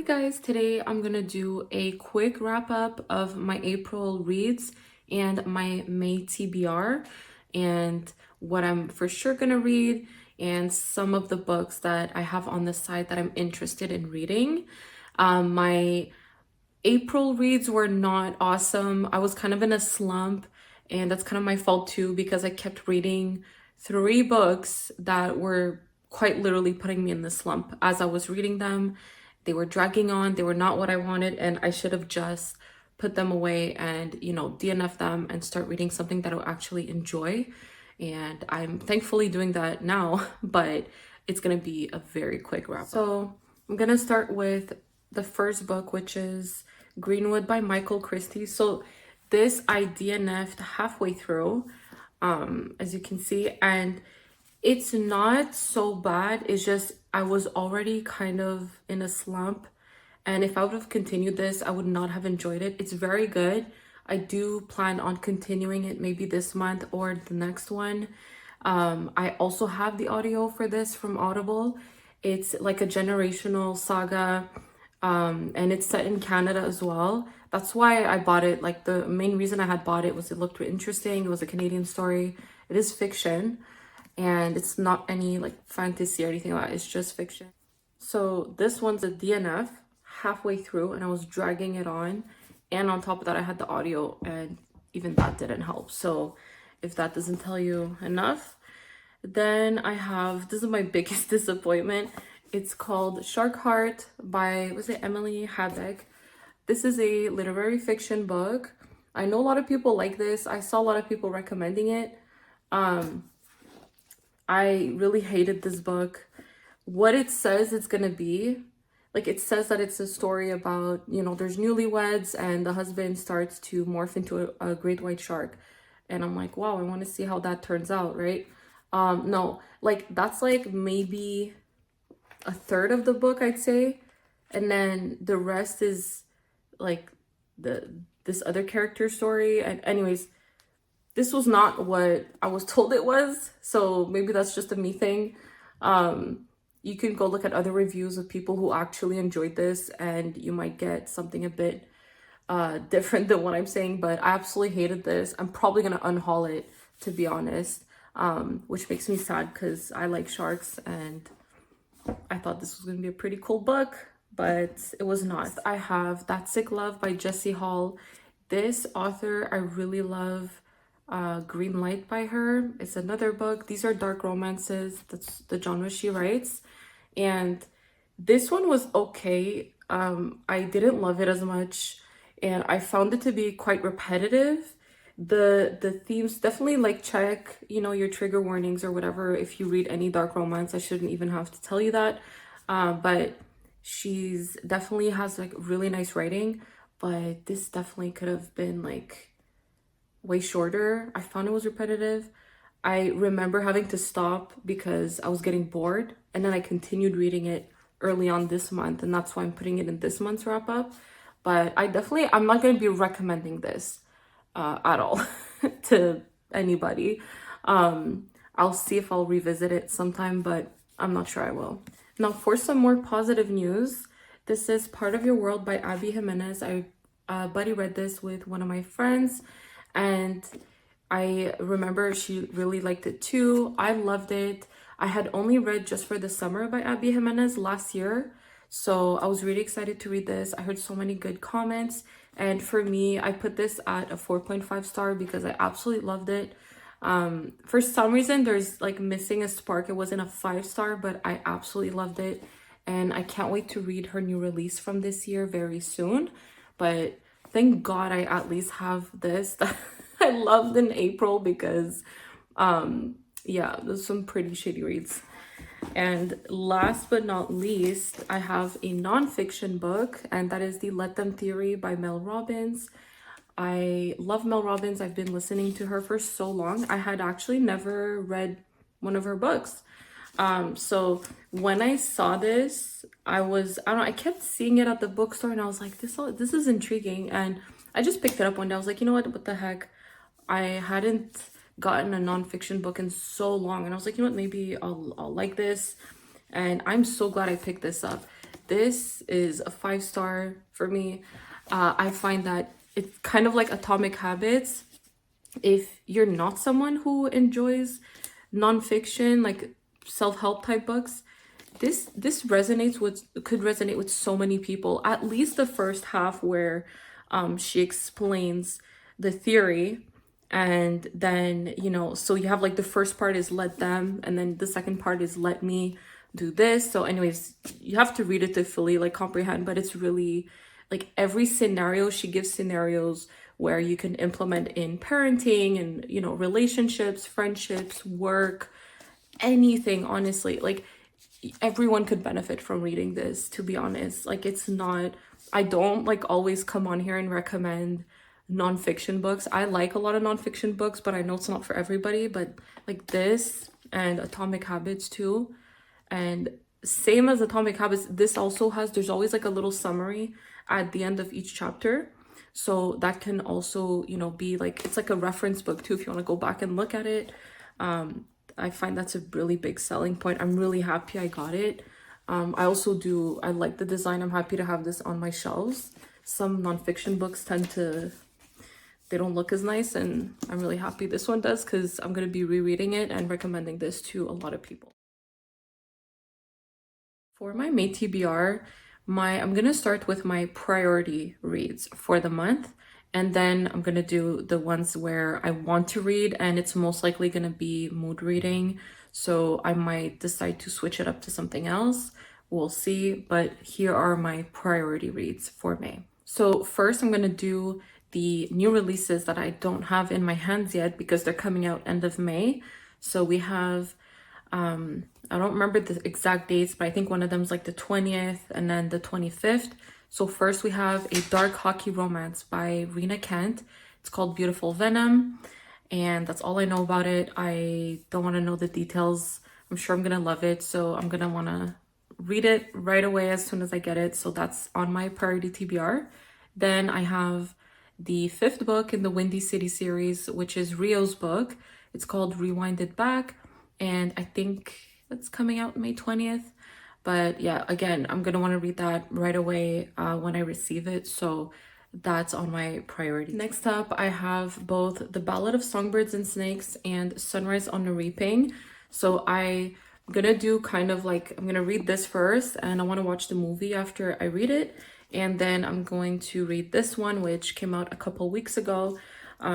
Hey guys, today I'm gonna do a quick wrap up of my April reads and my May TBR and what I'm for sure gonna read and some of the books that I have on the side that I'm interested in reading. My April reads were not awesome. I was kind of in a slump, and that's kind of my fault too because I kept reading 3 books that were quite literally putting me in the slump as I was reading them. They were dragging on, they were not what I wanted, and I should have just put them away and, DNF them and start reading something that I'll actually enjoy. And I'm thankfully doing that now, but it's gonna be a very quick wrap up. So I'm gonna start with the first book, which is Greenwood by Michael Christie. So this I DNF'd halfway through, as you can see, and it's not so bad. It's just I was already kind of in a slump, and if I would have continued this, I would not have enjoyed it. It's very good. I do plan on continuing it maybe this month or the next one. I also have the audio for this from Audible. It's like a generational saga, and it's set in Canada as well. That's why I bought it. Like the main reason I had bought it was it looked interesting. It was a Canadian story. It is fiction, and it's not any like fantasy or anything like that. It's just fiction. So this one's a DNF halfway through, and I was dragging it on, and on top of that I had the audio, and even that didn't help. So if that doesn't tell you enough, then I have, this is my biggest disappointment. It's called Shark Heart by, was it Emily Habek? This is a literary fiction book. I know a lot of people like this. I saw a lot of people recommending it. I really hated this book. What it says it's gonna be, like it says that it's a story about, there's newlyweds and the husband starts to morph into a great white shark. And I'm like, wow, I want to see how that turns out, right? No, like that's like maybe a third of the book, I'd say. And then the rest is like this other character story. And anyways, this was not what I was told it was, so maybe that's just a me thing. You can go look at other reviews of people who actually enjoyed this, and you might get something a bit different than what I'm saying, but I absolutely hated this. I'm probably gonna unhaul it, to be honest, which makes me sad because I like sharks and I thought this was gonna be a pretty cool book, but it was not. I have That Sick Love by Jessie. This author, I really love. Green Light by her. It's another book. These are dark romances. That's the genre she writes. And this one was okay. I didn't love it as much, and I found it to be quite repetitive. The themes definitely, like, check, your trigger warnings or whatever. If you read any dark romance, I shouldn't even have to tell you that. But she's definitely has like really nice writing, but this definitely could have been like way shorter. I found it was repetitive. I remember having to stop because I was getting bored, and then I continued reading it early on this month, and that's why I'm putting it in this month's wrap up. But I'm not going to be recommending this at all to anybody. I'll see if I'll revisit it sometime, but I'm not sure I will. Now for some more positive news, this is Part of Your World by Abby Jimenez. I buddy read this with one of my friends, and I remember she really liked it too. I loved it. I had only read Just for the Summer by Abby Jimenez last year, so I was really excited to read this. I heard so many good comments, and for me, I put this at a 4.5 star because I absolutely loved it. For some reason, there's like missing a spark. It wasn't a 5 star, but I absolutely loved it, and I can't wait to read her new release from this year very soon. But thank God I at least have this that I loved in April because, yeah, there's some pretty shitty reads. And last but not least, I have a nonfiction book, and that is The Let Them Theory by Mel Robbins. I love Mel Robbins. I've been listening to her for so long. I had actually never read one of her books. So when I saw this, I don't know, I kept seeing it at the bookstore, and I was like, this is intriguing, and I just picked it up one day. I was like, you know what the heck, I hadn't gotten a nonfiction book in so long, and I was like, you know what, maybe I'll like this, and I'm so glad I picked this up. this is a 5-star for me. I find that it's kind of like Atomic Habits. If you're not someone who enjoys nonfiction, like self-help type books, this could resonate with so many people. At least the first half, where she explains the theory, and then, you know, so you have like the first part is let them, and then the second part is let me do this. So anyways, you have to read it to fully like comprehend, but it's really like every scenario, she gives scenarios where you can implement in parenting and, you know, relationships, friendships, work, anything. Honestly, like everyone could benefit from reading this, to be honest. Like, it's not, I don't like always come on here and recommend nonfiction books. I like a lot of nonfiction books, but I know it's not for everybody. But like this and Atomic Habits too, and same as Atomic Habits, this also has, there's always like a little summary at the end of each chapter. So that can also, you know, be like, it's like a reference book too if you want to go back and look at it. I find that's a really big selling point. I'm really happy I got it. I like the design. I'm happy to have this on my shelves. Some nonfiction books they don't look as nice, and I'm really happy this one does, because I'm going to be rereading it and recommending this to a lot of people. For my May TBR, I'm going to start with my priority reads for the month. And then I'm going to do the ones where I want to read, and it's most likely going to be mood reading. So I might decide to switch it up to something else. We'll see. But here are my priority reads for May. So first, I'm going to do the new releases that I don't have in my hands yet because they're coming out end of May. So we have, I don't remember the exact dates, but I think one of them is like the 20th and then the 25th. So first we have a dark hockey romance by Rena Kent. It's called Beautiful Venom, and that's all I know about it. I don't want to know the details. I'm sure I'm gonna love it, so I'm gonna want to read it right away as soon as I get it. So that's on my priority TBR. Then I have the 5th book in the Windy City series, which is Rio's book. It's called Rewind It Back, and I think it's coming out May 20th. But yeah, again, I'm gonna want to read that right away when I receive it. So that's on my priority. Next up, I have both The Ballad of Songbirds and Snakes and Sunrise on the Reaping. So I'm gonna do kind of like, I'm gonna read this first, and I want to watch the movie after I read it. And then I'm going to read this one, which came out a couple weeks ago.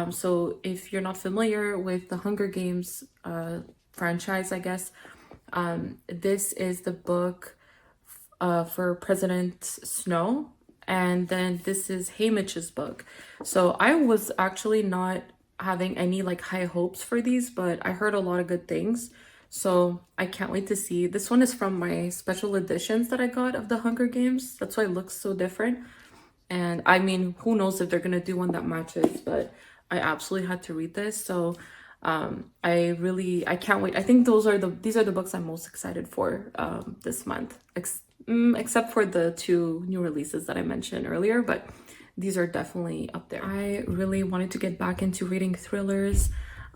So if you're not familiar with the Hunger Games franchise, I guess, this is the book for President Snow, and then this is Haymitch's book. So I was actually not having any like high hopes for these, but I heard a lot of good things, so I can't wait to see. This one is from my special editions that I got of the Hunger Games. That's why it looks so different. And I mean, who knows if they're gonna do one that matches, but I absolutely had to read this. So I can't wait. I think these are the books I'm most excited for this month, except for the 2 new releases that I mentioned earlier, but these are definitely up there. I really wanted to get back into reading thrillers.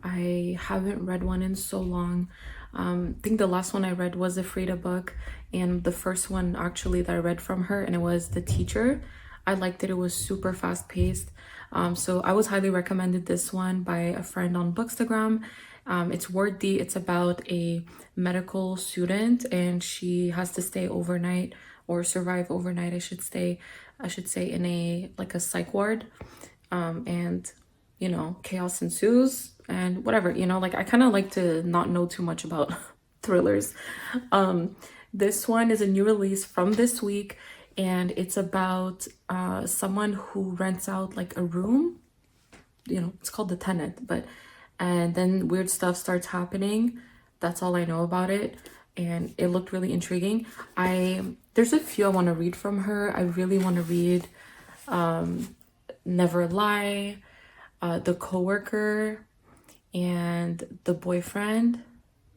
I haven't read one in so long. I think the last one I read was a Frida book, and the first one actually that I read from her, and it was The Teacher. I liked it. It was super fast paced. So I was highly recommended this one by a friend on Bookstagram. It's wordy. It's about a medical student, and she has to stay overnight, or survive overnight, I should say, in a like a psych ward. And you know, chaos ensues and whatever, you know, like I kind of like to not know too much about thrillers. This one is a new release from this week, and it's about someone who rents out like a room. You know, it's called The Tenant, and then weird stuff starts happening. That's all I know about it, and it looked really intriguing. There's a few I want to read from her. I really want to read Never Lie, The Coworker, and The Boyfriend.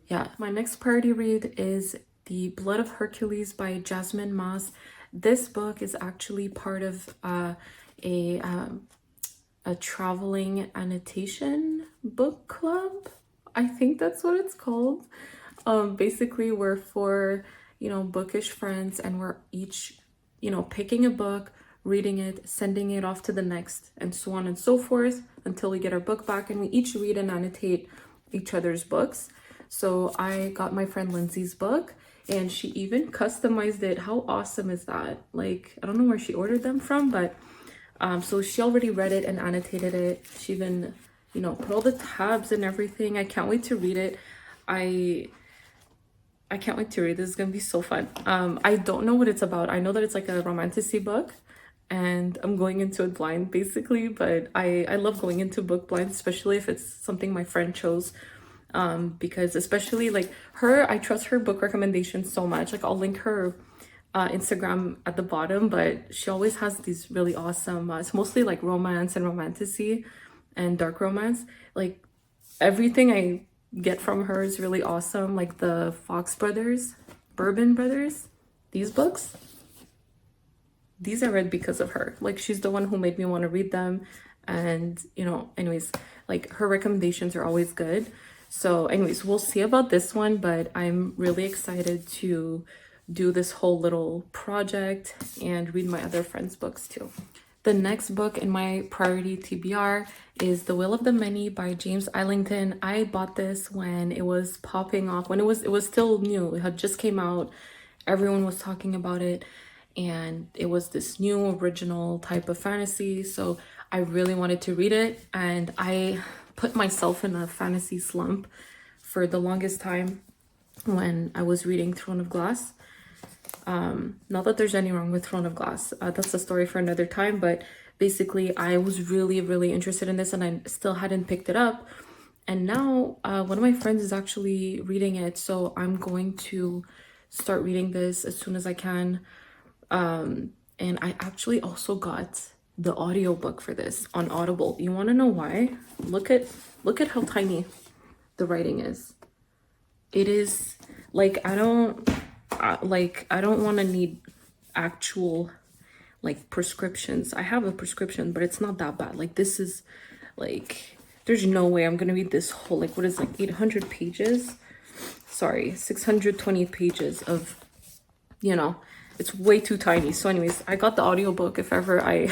Yeah, my next priority read is The Blood of Hercules by Jasmine Moss. This book is actually part of a traveling annotation book club. I think that's what it's called. Basically, we're 4 bookish friends, and we're each, picking a book, reading it, sending it off to the next, and so on and so forth until we get our book back, and we each read and annotate each other's books. So I got my friend Lindsay's book, and she even customized it. How awesome is that? Like, I don't know where she ordered them from, but so she already read it and annotated it. She even, put all the tabs and everything. I can't wait to read it. I can't wait to read. This is gonna be so fun. I don't know what it's about. I know that it's like a romanticy book, and I'm going into it blind basically, but I love going into book blind, especially if it's something my friend chose. Because especially like her, I trust her book recommendations so much. Like, I'll link her Instagram at the bottom, but she always has these really awesome, it's mostly like romance and romanticy and dark romance. Like, everything I get from her is really awesome. Like the Fox Brothers, Bourbon Brothers, these books, these I read because of her. Like, she's the one who made me want to read them. And anyways, like, her recommendations are always good. So anyways, we'll see about this one, but I'm really excited to do this whole little project and read my other friends' books too. The next book in my priority TBR is The Will of the Many by James Islington. I bought this when it was popping off, when it was still new. It had just came out. Everyone was talking about it, and it was this new original type of fantasy. So I really wanted to read it, and I put myself in a fantasy slump for the longest time when I was reading Throne of Glass. Not that there's any wrong with Throne of Glass. That's a story for another time, but basically I was really, really interested in this, and I still hadn't picked it up. And now one of my friends is actually reading it, so I'm going to start reading this as soon as I can. And I actually also got the audiobook for this on Audible. You want to know why? Look at how tiny the writing is. It is like, I don't want to need actual like prescriptions. I have a prescription, but it's not that bad. Like, this is like, there's no way I'm gonna read this whole, like, what is, like 800 pages? Sorry, 620 pages of, it's way too tiny. So anyways, I got the audiobook if ever I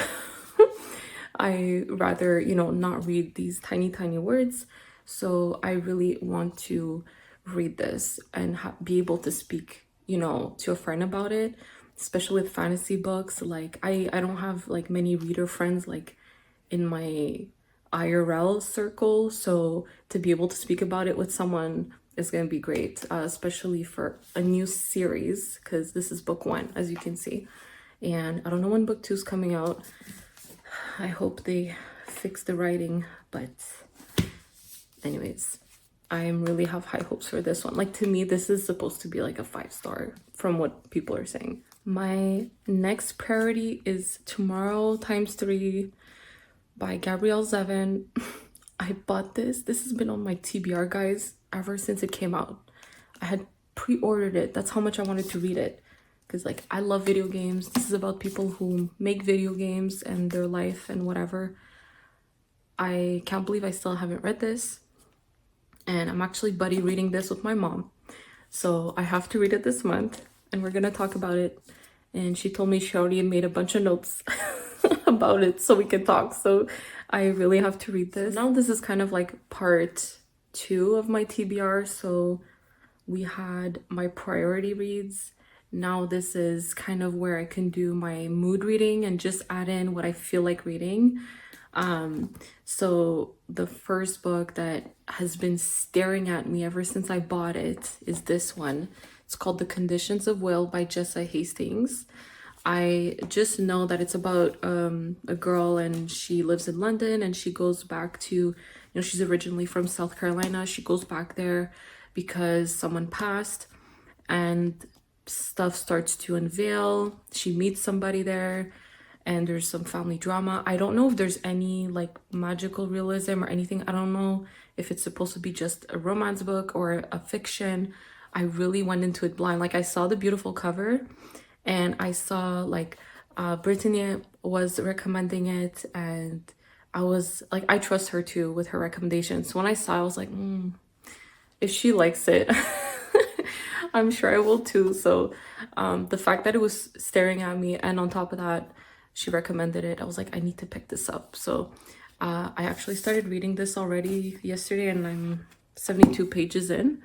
rather, not read these tiny words. So I really want to read this and be able to speak, to a friend about it, especially with fantasy books. Like, I don't have like many reader friends like in my IRL circle, so to be able to speak about it with someone is going to be great, especially for a new series, because this is book 1, as you can see, and I don't know when book 2 is coming out. I hope they fix the writing, but anyways, I really have high hopes for this one. Like, to me, this is supposed to be like a 5-star from what people are saying. My next priority is Tomorrow x3 by Gabrielle Zevin. I bought this. This has been on my TBR, guys, ever since it came out. I had pre-ordered it. That's how much I wanted to read it. Because, like, I love video games. This is about people who make video games and their life and whatever. I can't believe I still haven't read this. And I'm actually buddy reading this with my mom. So I have to read it this month, and we're going to talk about it. And she told me she already made a bunch of notes about it so we can talk. So I really have to read this. Now this is kind of like part 2 of my TBR. So we had my priority reads. Now this is kind of where I can do my mood reading and just add in what I feel like reading. So the first book that has been staring at me ever since I bought it is this one. It's called The Conditions of Will by Jessie Hastings. I just know that it's about a girl, and she lives in London, and she goes back to, she's originally from South Carolina. She goes back there because someone passed, and stuff starts to unveil. She meets somebody there, and there's some family drama. I don't know if there's any like magical realism or anything. I don't know if it's supposed to be just a romance book or a fiction. I really went into it blind. Like, I saw the beautiful cover, and I saw like Brittany was recommending it, and I was like, I trust her too with her recommendations. So when I saw it, I was like, if she likes it, I'm sure I will too. So the fact that it was staring at me, and on top of that, she recommended it, I was like, I need to pick this up. So I actually started reading this already yesterday, and I'm 72 pages in,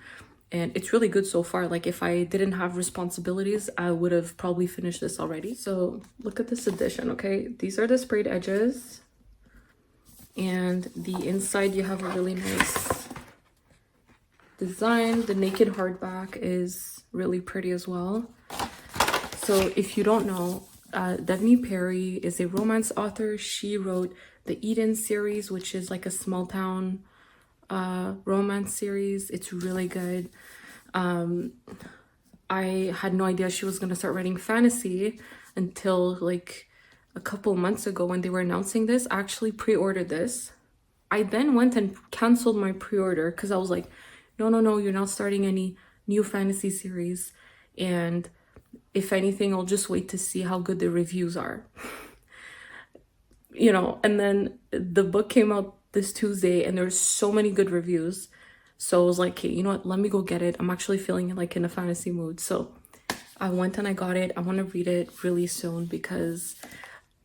and it's really good so far. Like, if I didn't have responsibilities, I would have probably finished this already. So look at this edition. Okay, these are the sprayed edges, and the inside you have a really nice design. The naked hardback is really pretty as well. So if you don't know, Devney Perry is a romance author. She wrote the Eden series, which is like a small town romance series. It's really good. I had no idea she was going to start writing fantasy until like a couple months ago when they were announcing this. I actually pre-ordered this. I then went and canceled my pre-order because I was like, no, you're not starting any new fantasy series. And if anything, I'll just wait to see how good the reviews are. You know, and then the book came out this Tuesday and there's so many good reviews. So I was like, okay, you know what? Let me go get it. I'm actually feeling like in a fantasy mood. So I went and I got it. I want to read it really soon because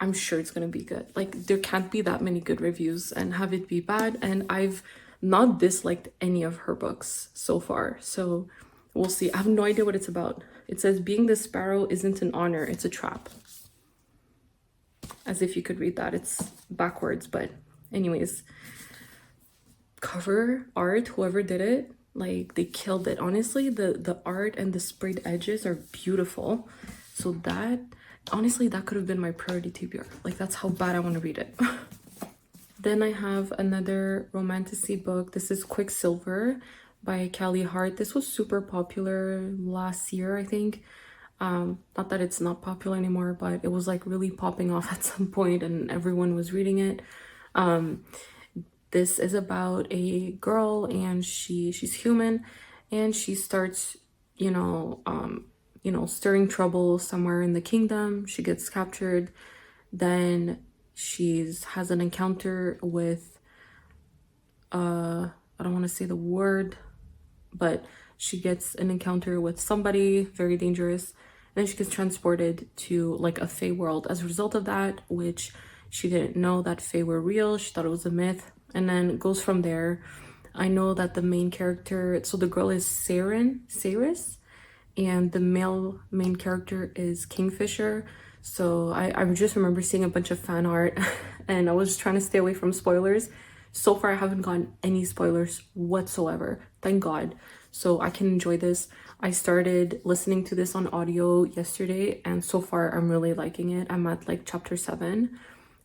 I'm sure it's going to be good. Like, there can't be that many good reviews and have it be bad. And I've not disliked any of her books so far. So we'll see. I have no idea what it's about. It says, being the sparrow isn't an honor, it's a trap. As if you could read that. It's backwards, but anyways. Cover art, whoever did it, like, they killed it. Honestly, the art and the sprayed edges are beautiful. So that, honestly, that could have been my priority TBR. Like, that's how bad I want to read it. Then I have another romantasy book. This is Quicksilver by Callie Hart. This was super popular last year, I think. Not that it's not popular anymore, but it was like really popping off at some point and everyone was reading it. This is about a girl, and she's human, and she starts, stirring trouble somewhere in the kingdom. She gets captured. Then has an encounter with, I don't want to say the word, but she gets an encounter with somebody very dangerous. Then she gets transported to like a fae world as a result of that, which she didn't know that fae were real. She thought it was a myth. And then it goes from there. I know that the main character, so the girl is Saris, and the male main character is Kingfisher. So I just remember seeing a bunch of fan art and I was just trying to stay away from spoilers. So far, I haven't gotten any spoilers whatsoever. Thank God. So I can enjoy this. I started listening to this on audio yesterday, and so far I'm really liking it. I'm at like chapter 7,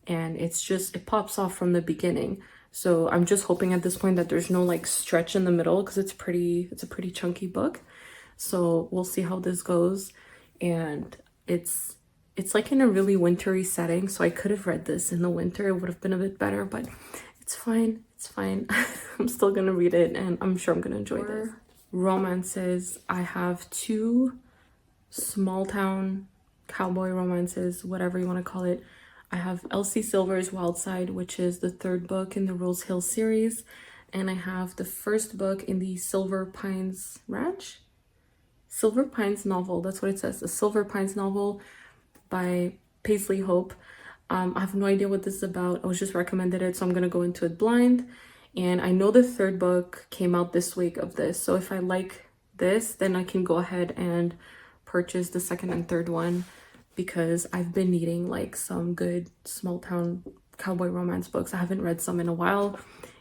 and it pops off from the beginning. So I'm just hoping at this point that there's no like stretch in the middle, because it's a pretty chunky book. So we'll see how this goes. And it's like in a really wintry setting, so I could have read this in the winter. It would have been a bit better, but it's fine. I'm still gonna read it, and I'm sure I'm gonna enjoy this. Romances, I have 2 small town cowboy romances, whatever you want to call it. I have Elsie Silver's Wild Side, which is the 3rd book in the Rose Hill series, and I have the 1st book in the Silver Pines novel. That's what it says, the Silver Pines novel by Paisley Hope. I have no idea what this is about. I was just recommended it, so I'm gonna go into it blind. And I know the 3rd book came out this week of this, so if I like this, then I can go ahead and purchase the 2nd and 3rd one, because I've been needing like some good small town cowboy romance books. I haven't read some in a while.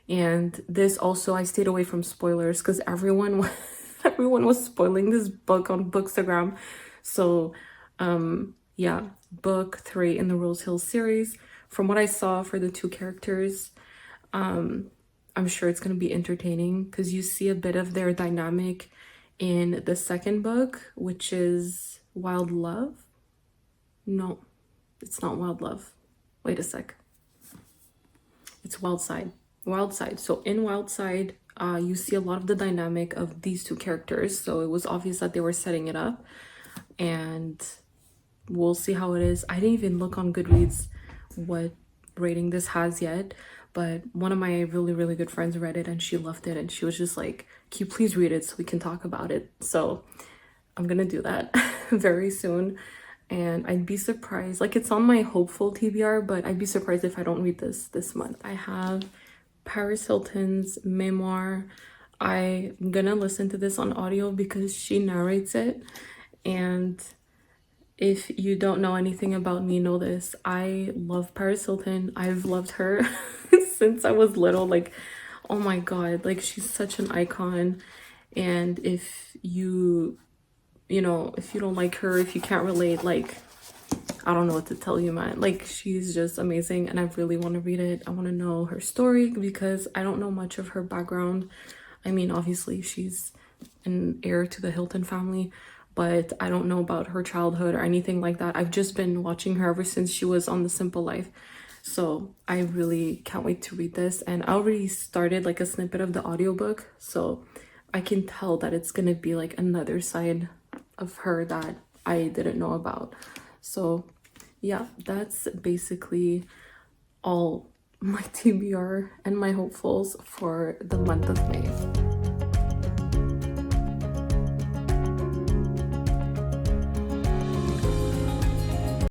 And this also, I stayed away from spoilers because everyone was spoiling this book on Bookstagram. So yeah, book 3 in the Rose Hill series. From what I saw for the 2 characters, I'm sure it's going to be entertaining, because you see a bit of their dynamic in the 2nd book, which is Wild Love. No, it's not Wild Love. Wait a sec. It's Wild Side. So in Wild Side, you see a lot of the dynamic of these 2 characters. So it was obvious that they were setting it up, and we'll see how it is. I didn't even look on Goodreads what rating this has yet, but one of my really, really good friends read it and she loved it, and she was just like, can you please read it so we can talk about it? So I'm gonna do that very soon. And I'd be surprised, like it's on my hopeful TBR, but I'd be surprised if I don't read this month. I have Paris Hilton's memoir. I'm gonna listen to this on audio because she narrates it. And if you don't know anything about me, know this. I love Paris Hilton. I've loved her since I was little. Like, oh my God, like she's such an icon. And if you know, if you don't like her, if you can't relate, like, I don't know what to tell you, man. Like, she's just amazing, and I really want to read it. I want to know her story because I don't know much of her background. I mean, obviously, she's an heir to the Hilton family, but I don't know about her childhood or anything like that. I've just been watching her ever since she was on The Simple Life. So I really can't wait to read this, and I already started like a snippet of the audiobook, so I can tell that it's gonna be like another side of her that I didn't know about. So yeah, that's basically all my TBR and my hopefuls for the month of May.